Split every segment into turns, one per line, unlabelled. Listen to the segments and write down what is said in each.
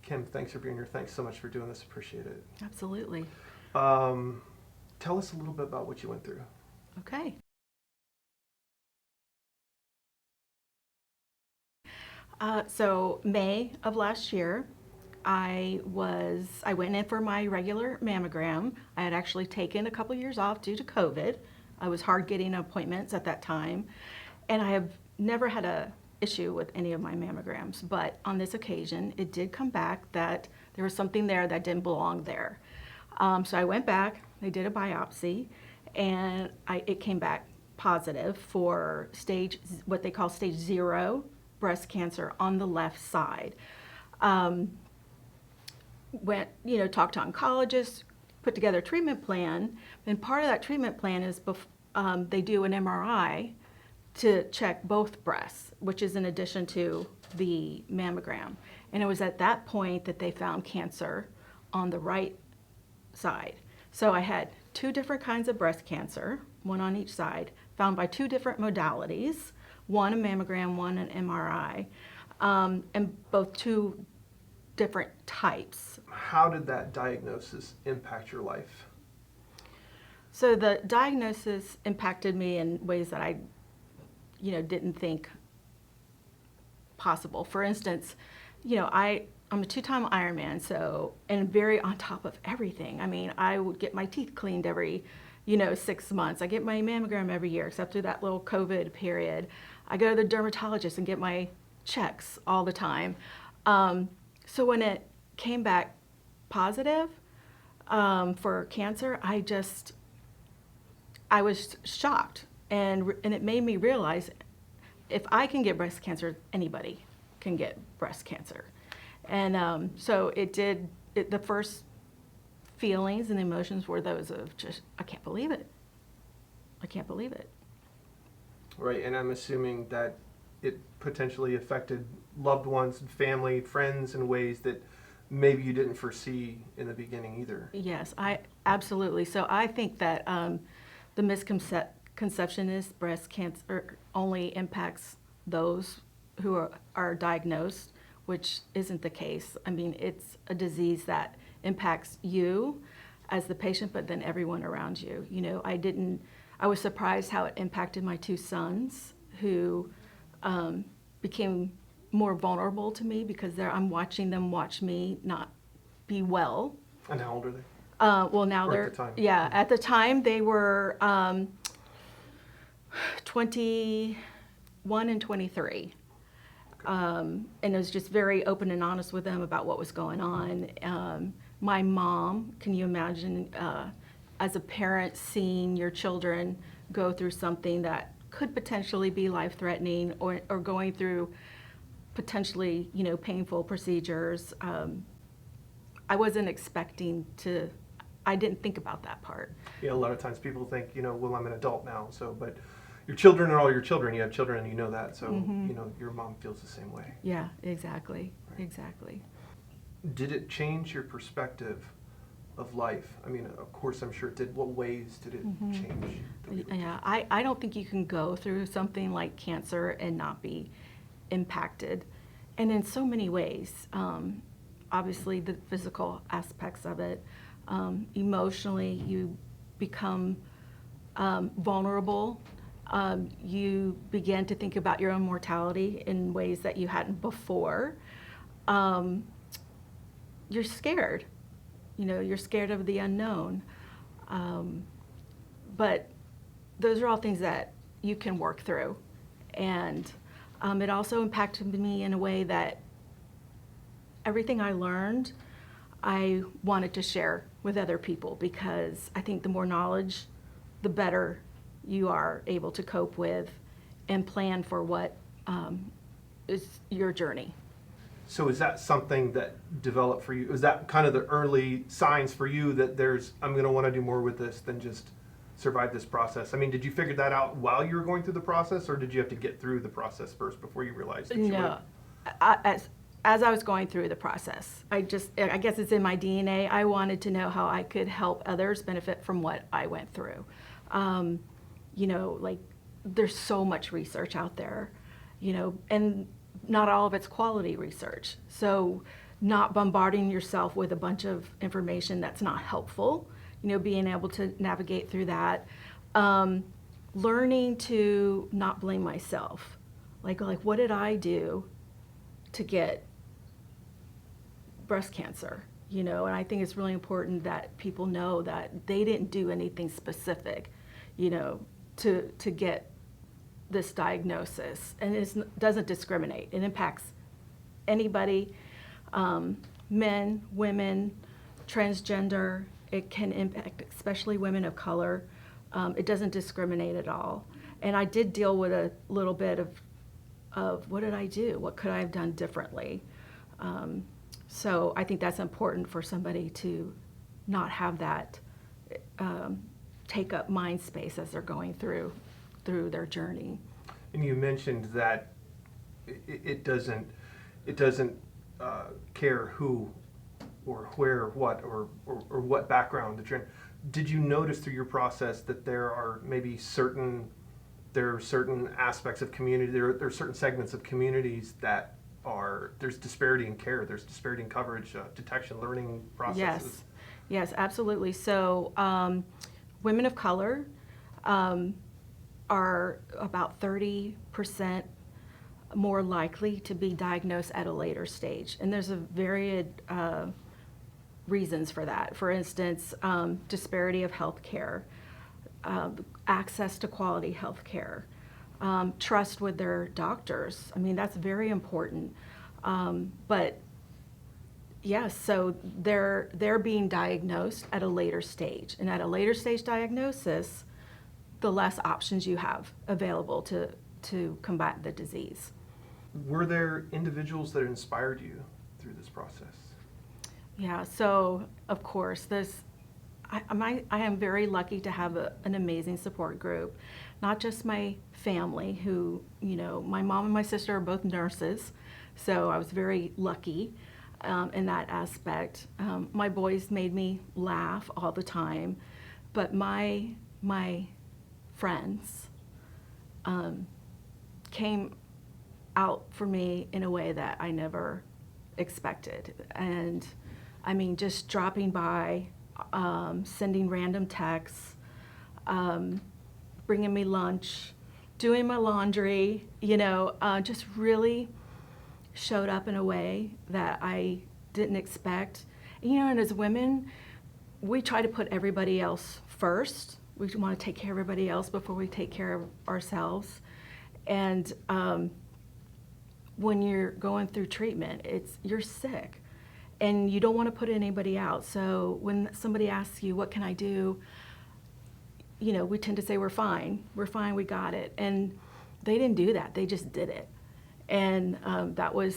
Kim, thanks for being here. Thanks so much for doing this. Appreciate it.
Absolutely.
Tell us a little bit about what you went through.
Okay. So May of last year, I went in for my regular mammogram. I had actually taken a couple years off due to COVID. I was hard getting appointments at that time, and I have never had a issue with any of my mammograms. But on this occasion, it did come back that there was something there that didn't belong there. So I went back. They did a biopsy, and it came back positive for what they call stage 0 breast cancer on the left side. Talked to oncologists, put together a treatment plan, and part of that treatment plan is they do an MRI to check both breasts, which is in addition to the mammogram. And it was at that point that they found cancer on the right side. So I had 2 different kinds of breast cancer, one on each side, found by 2 different modalities, one a mammogram, one an MRI, and both 2 different types.
How did that diagnosis impact your life?
So the diagnosis impacted me in ways that I, didn't think possible. For instance, I'm a 2-time Ironman, and very on top of everything. I mean, I would get my teeth cleaned every, 6 months. I get my mammogram every year, except through that little COVID period. I go to the dermatologist and get my checks all the time. So when it came back positive for cancer, I was shocked, and it made me realize if I can get breast cancer, anybody can get breast cancer. And so the first feelings and emotions were those of just, I can't believe it. I can't believe it.
Right, and I'm assuming that it potentially affected loved ones, family, friends in ways that maybe you didn't foresee in the beginning either.
Yes, absolutely. So I think that the misconception is breast cancer only impacts those who are diagnosed, which isn't the case. I mean, it's a disease that impacts you as the patient, but then everyone around you. I was surprised how it impacted my 2 sons, who became more vulnerable to me because I'm watching them watch me not be well.
And how old are they?
Well, now
Or at the time?
Yeah, at the time they were 21 and 23. And I was just very open and honest with them about what was going on. My mom, can you imagine, as a parent, seeing your children go through something that could potentially be life-threatening, or going through potentially, painful procedures. I wasn't expecting to. I didn't think about that part.
Yeah, a lot of times people think, well, I'm an adult now, but your children are all your children. You have children, and you know that. So, your mom feels the same way.
Yeah, exactly.
Right.
Exactly.
Did it change your perspective of life? I mean, of course, I'm sure it did. What ways did it change?
Yeah, I don't think you can go through something like cancer and not be impacted. And in so many ways, obviously the physical aspects of it, emotionally you become vulnerable. You begin to think about your own mortality in ways that you hadn't before. You're scared. You're scared of the unknown. But those are all things that you can work through. And it also impacted me in a way that everything I learned, I wanted to share with other people, because I think the more knowledge, the better you are able to cope with and plan for what is your journey.
So is that something that developed for you? Is that kind of the early signs for you that I'm going to want to do more with this than just survive this process? I mean, did you figure that out while you were going through the process, or did you have to get through the process first before you realized that you
No,
were?
as I was going through the process, I guess it's in my DNA. I wanted to know how I could help others benefit from what I went through. There's so much research out there, and not all of it's quality research. So not bombarding yourself with a bunch of information that's not helpful, being able to navigate through that. Learning to not blame myself. Like what did I do to get breast cancer? And I think it's really important that people know that they didn't do anything specific, to get this diagnosis. And it doesn't discriminate. It impacts anybody, men, women, transgender. It can impact especially women of color. It doesn't discriminate at all. And I did deal with a little bit of what did I do? What could I have done differently? So I think that's important for somebody to not have that take up mind space as they're going through their journey.
And you mentioned that it doesn't care who or where, what, or what background the trend. Did you notice through your process that there are certain aspects of community, there are certain segments of communities that there's disparity in care, there's disparity in coverage, detection, learning processes?
Yes, absolutely. So women of color are about 30% more likely to be diagnosed at a later stage. And there's a varied reasons for that. For instance, disparity of health care, access to quality health care, trust with their doctors. I mean, that's very important. But yes, so they're being diagnosed at a later stage. And at a later stage diagnosis, the less options you have available to combat the disease.
Were there individuals that inspired you through this process?
Yeah, so of course, I am very lucky to have an amazing support group. Not just my family, who, my mom and my sister are both nurses, so I was very lucky in that aspect. My boys made me laugh all the time, but my friends came out for me in a way that I never expected. And I mean, just dropping by, sending random texts, bringing me lunch, doing my laundry, just really showed up in a way that I didn't expect. And as women, we try to put everybody else first. We want to take care of everybody else before we take care of ourselves. And when you're going through treatment, you're sick. And you don't want to put anybody out. So when somebody asks you, what can I do? We tend to say, we're fine, we got it. And they didn't do that, they just did it. And that was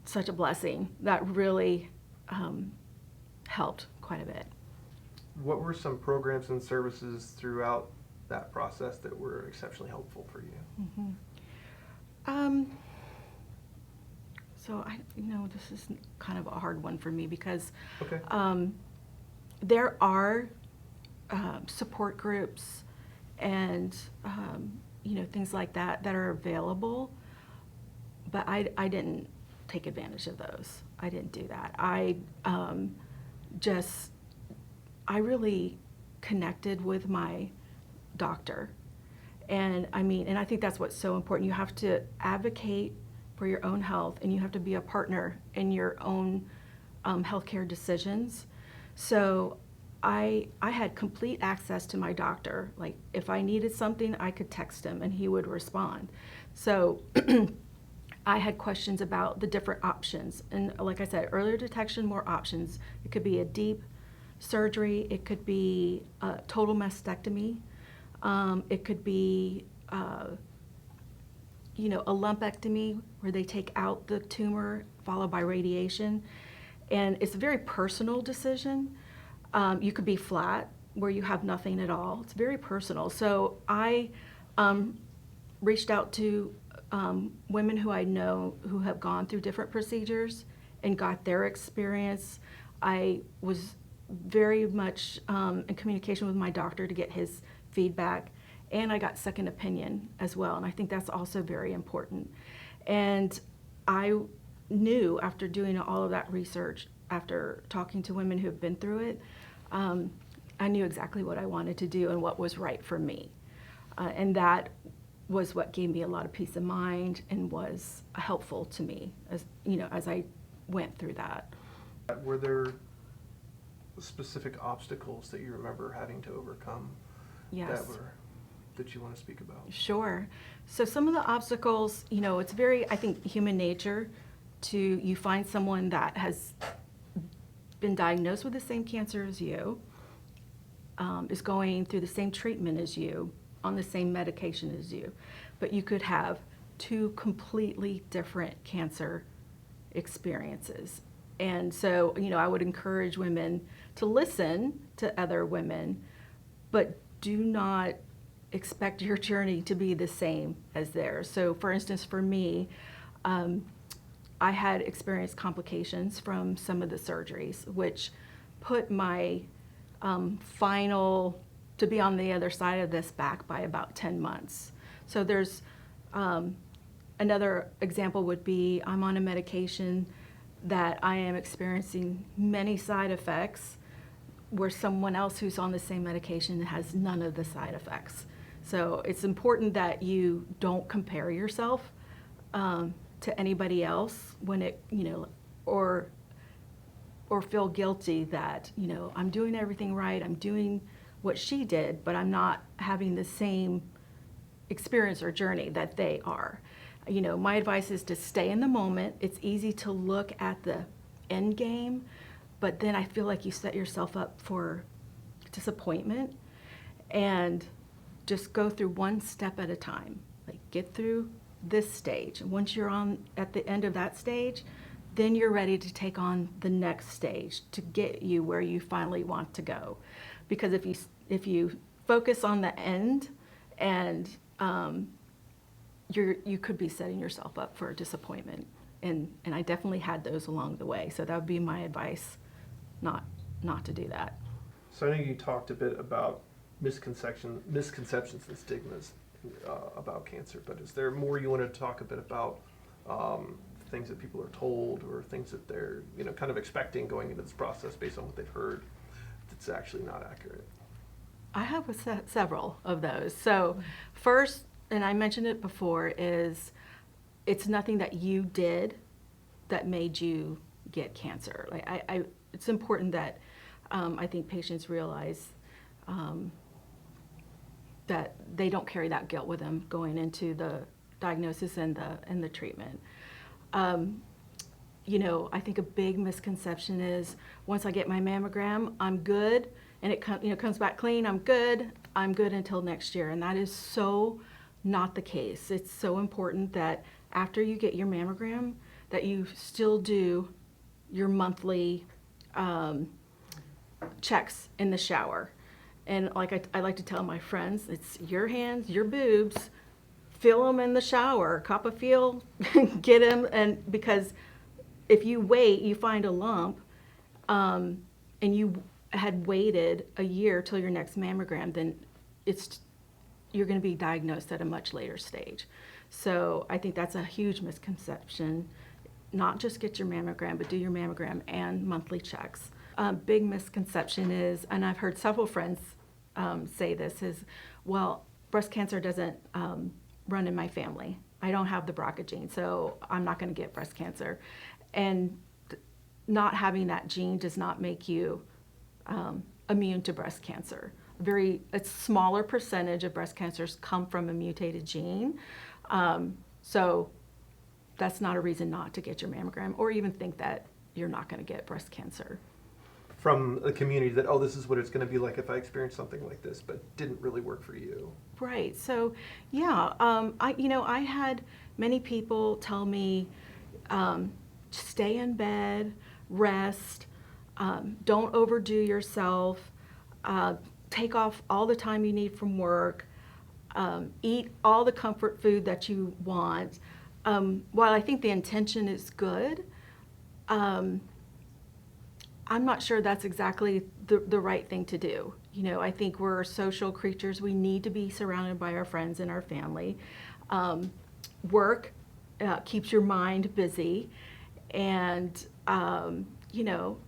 such a blessing. That really helped quite a bit.
What were some programs and services throughout that process that were exceptionally helpful for you?
Mm-hmm. So this is kind of a hard one for me because
okay.
There are support groups and things like that are available, but I didn't take advantage of those. I didn't do that. I really connected with my doctor, and I think that's what's so important. You have to advocate for your own health, and you have to be a partner in your own healthcare decisions. So I had complete access to my doctor. Like if I needed something, I could text him and he would respond. So I had questions about the different options. And like I said, earlier detection, more options. It could be a deep surgery. It could be a total mastectomy. It could be a lumpectomy where they take out the tumor followed by radiation. And it's a very personal decision. You could be flat where you have nothing at all. It's very personal. So I reached out to women who I know who have gone through different procedures and got their experience. I was very much in communication with my doctor to get his feedback. And I got second opinion as well, and I think that's also very important. And I knew after doing all of that research, after talking to women who have been through it, I knew exactly what I wanted to do and what was right for me. And that was what gave me a lot of peace of mind and was helpful to me as, as I went through that.
Were there specific obstacles that you remember having to overcome?
Yes.
That you want to speak about?
Sure. So some of the obstacles, it's very, I think, human nature you find someone that has been diagnosed with the same cancer as you, is going through the same treatment as you, on the same medication as you, but you could have two completely different cancer experiences. And so, I would encourage women to listen to other women, but do not expect your journey to be the same as theirs. So for instance, for me, I had experienced complications from some of the surgeries, which put my final to be on the other side of this back by about 10 months. So there's another example would be I'm on a medication that I am experiencing many side effects where someone else who's on the same medication has none of the side effects. So it's important that you don't compare yourself to anybody else when it, or feel guilty that, I'm doing everything right, I'm doing what she did, but I'm not having the same experience or journey that they are. My advice is to stay in the moment. It's easy to look at the end game, but then I feel like you set yourself up for disappointment, and just go through one step at a time. Like, get through this stage. And once you're at the end of that stage, then you're ready to take on the next stage to get you where you finally want to go. Because if you focus on the end, and you could be setting yourself up for a disappointment. And I definitely had those along the way. So that would be my advice, not to do that.
So I know you talked a bit about misconceptions and stigmas about cancer, but is there more you want to talk a bit about, things that people are told or things that they're kind of expecting going into this process based on what they've heard that's actually not accurate?
I have several of those. So first, and I mentioned it before, is it's nothing that you did that made you get cancer. Like it's important that I think patients realize that they don't carry that guilt with them going into the diagnosis and the treatment. I think a big misconception is once I get my mammogram, I'm good, and it comes back clean. I'm good until next year, and that is so not the case. It's so important that after you get your mammogram, that you still do your monthly checks in the shower. And like I like to tell my friends, it's your hands, your boobs, feel them in the shower, cup of feel, get them, and because if you wait, you find a lump, and you had waited a year till your next mammogram, then you're going to be diagnosed at a much later stage. So I think that's a huge misconception. Not just get your mammogram, but do your mammogram and monthly checks. Big misconception is, and I've heard several friends say this, is, well, breast cancer doesn't run in my family. I don't have the BRCA gene, so I'm not going to get breast cancer. And not having that gene does not make you immune to breast cancer. A smaller percentage of breast cancers come from a mutated gene. So that's not a reason not to get your mammogram or even think that you're not going to get breast cancer.
From a community that, oh, this is what it's going to be like if I experience something like this, but didn't really work for you.
Right. So, yeah, I had many people tell me, stay in bed, rest, don't overdo yourself, take off all the time you need from work, eat all the comfort food that you want. While I think the intention is good, I'm not sure that's exactly the right thing to do. I think we're social creatures. We need to be surrounded by our friends and our family. Work keeps your mind busy, And, you know,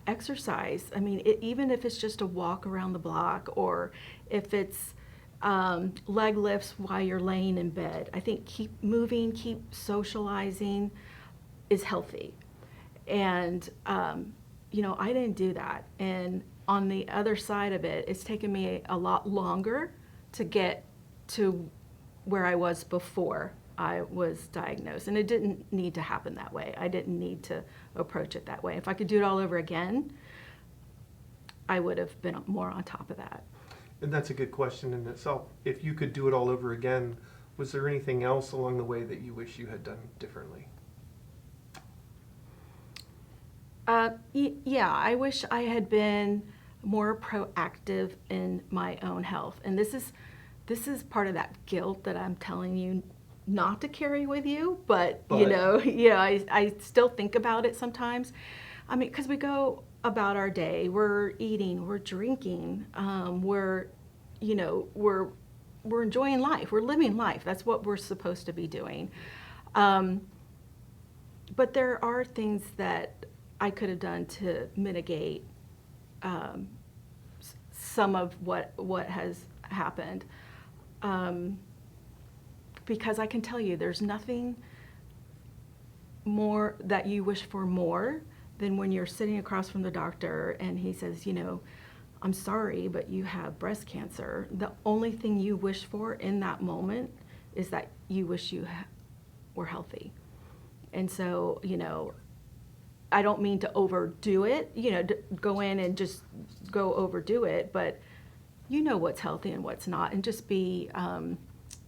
exercise. I mean, even if it's just a walk around the block, or if it's leg lifts while you're laying in bed, I think keep moving, keep socializing is healthy. And, you know, I didn't do that. And on the other side of it, it's taken me a lot longer to get to where I was before I was diagnosed. And it didn't need to happen that way. I didn't need to approach it that way. If I could do it all over again, I would have been more on top of that.
And that's a good question in itself. If you could do it all over again, was there anything else along the way that you wish you had done differently?
Yeah, I wish I had been more proactive in my own health. And this is part of that guilt that I'm telling you not to carry with you, but you know, yeah, I still think about it sometimes. I mean, because we go about our day, we're eating, we're drinking, we're, you know, we're enjoying life, we're living life. That's what we're supposed to be doing. But there are things that I could have done to mitigate some of what has happened. Because I can tell you, there's nothing more that you wish for more than when you're sitting across from the doctor and he says, you know, I'm sorry, but you have breast cancer. The only thing you wish for in that moment is that you wish you were healthy. And so, you know, I don't mean to overdo it, you know, go in and just go overdo it, but you know what's healthy and what's not, and just be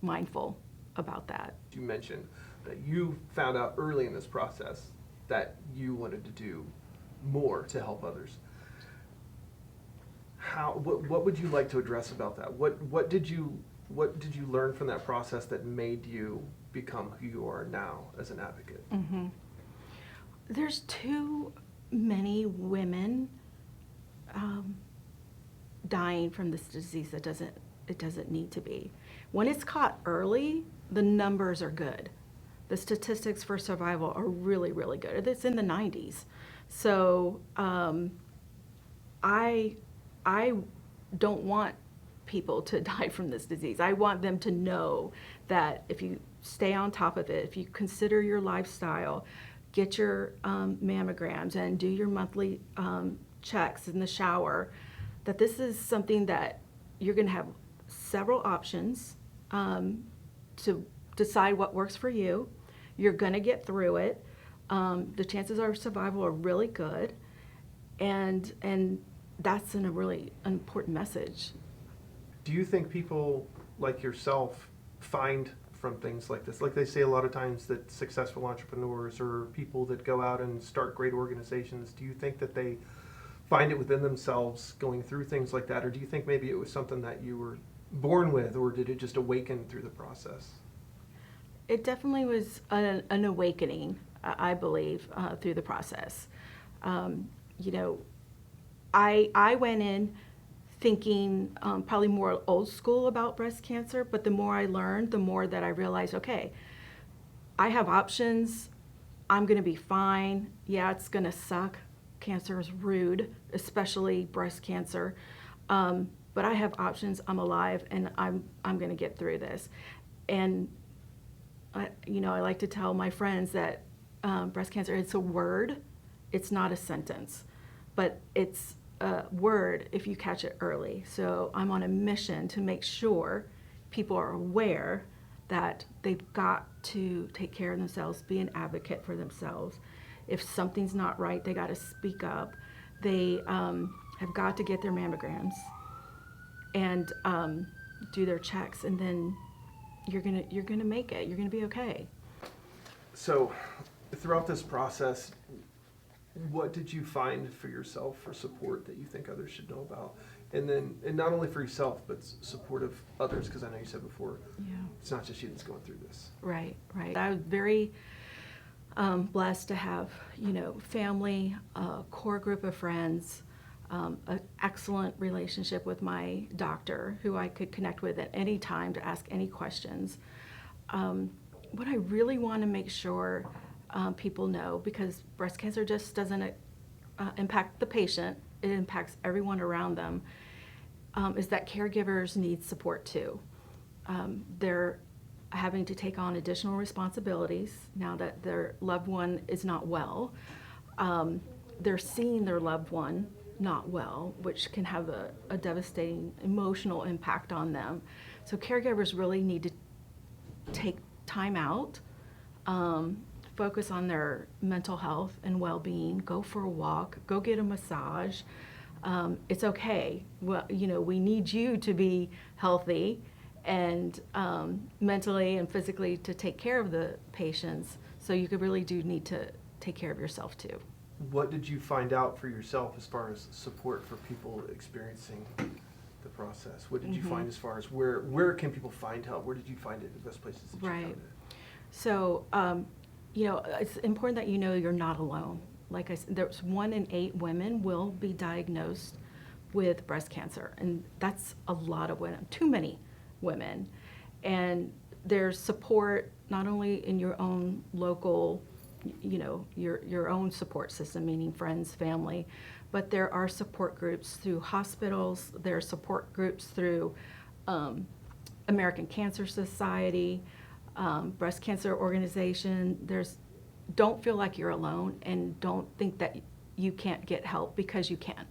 mindful about that.
You mentioned that you found out early in this process that you wanted to do more to help others. What would you like to address about that? What did you learn from that process that made you become who you are now as an advocate?
Mm-hmm. There's too many women dying from this disease that it doesn't need to be. When it's caught early, the numbers are good. The statistics for survival are really, really good. It's in the 90s. So I don't want people to die from this disease. I want them to know that if you stay on top of it, if you consider your lifestyle, get your mammograms and do your monthly checks in the shower, that this is something that you're going to have several options to decide what works for you. You're going to get through it. The chances of survival are really good, and that's a really important message.
Do you think people like yourself find from things like this, like they say a lot of times that successful entrepreneurs or people that go out and start great organizations, do you think that they find it within themselves going through things like that, or do you think maybe it was something that you were born with, or did it just awaken through the process?
It definitely was an awakening, I believe, through the process. You know, I went in thinking probably more old school about breast cancer, but the more I learned, the more that I realized, okay, I have options. I'm going to be fine. Yeah, it's going to suck. Cancer is rude, especially breast cancer. But I have options. I'm alive, and I'm going to get through this. And you know, I like to tell my friends that breast cancer, it's a word. It's not a sentence, but it's a word if you catch it early. So I'm on a mission to make sure people are aware that they've got to take care of themselves, be an advocate for themselves. If something's not right, they got to speak up. They have got to get their mammograms and do their checks, and then you're gonna make it. You're gonna be okay.
So, throughout this process, what did you find for yourself for support that you think others should know about? And not only for yourself, but support of others, because I know you said before,
Yeah.
it's not just you that's going through this.
Right. I was very blessed to have, you know, family, a core group of friends, an excellent relationship with my doctor, who I could connect with at any time to ask any questions. What I really want to make sure people know, because breast cancer just doesn't impact the patient, it impacts everyone around them, is that caregivers need support too. They're having to take on additional responsibilities now that their loved one is not well. They're seeing their loved one not well, which can have a devastating emotional impact on them. So caregivers really need to take time out, focus on their mental health and well-being, go for a walk, go get a massage. It's okay. Well, we need you to be healthy and mentally and physically to take care of the patients. So you could really do need to take care of yourself too.
What did you find out for yourself as far as support for people experiencing the process? What did you find as far as where can people find help? Where did you find it, the best places that you found it?
So, it's important that you're not alone. Like I said, there's 1 in 8 women will be diagnosed with breast cancer, and that's a lot of women, too many women. And there's support not only in your own local, your own support system, meaning friends, family, but there are support groups through hospitals, there are support groups through American Cancer Society, Breast Cancer Organization. Don't feel like you're alone, and don't think that you can't get help, because you can.